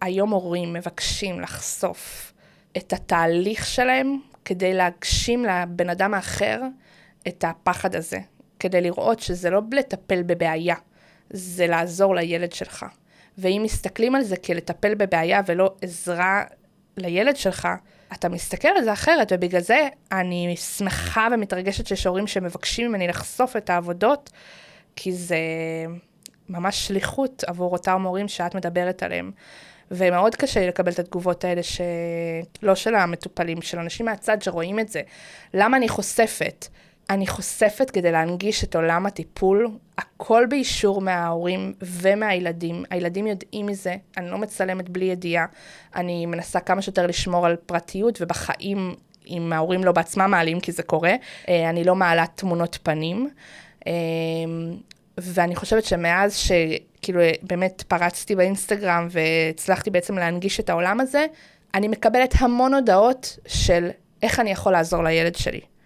היום הורים מבקשים לחשוף את התהליך שלהם, כדי להגשים לבן אדם האחר את הפחד הזה, כדי לראות שזה לא לטפל בבעיה, זה לעזור לילד שלך. ואם מסתכלים על זה כלטפל בבעיה ולא עזרה לילד שלך, אתה מסתכל על זה אחרת, ובגלל זה אני שמחה ומתרגשת שיש הורים שמבקשים ממני לחשוף את העבודות, כי זה ממש שליחות עבור אותם הורים שאת מדברת עליהם. ומאוד קשה לי לקבל את התגובות האלה לא של המטופלים, של אנשים מהצד שרואים את זה. למה אני חושפת? אני חושפת כדי להנגיש את עולם הטיפול, הכל באישור מההורים ומהילדים. הילדים יודעים מזה, אני לא מצלמת בלי ידיעה, אני מנסה כמה שיותר לשמור על פרטיות, ובחיים, אם ההורים לא בעצמם מעלים, כי זה קורה, אני לא מעלה תמונות פנים, ואני חושבת שמאז שכאילו באמת פרצתי באינסטגרם, והצלחתי בעצם להנגיש את העולם הזה, אני מקבלת המון הודעות של איך אני יכול לעזור לילד שלי.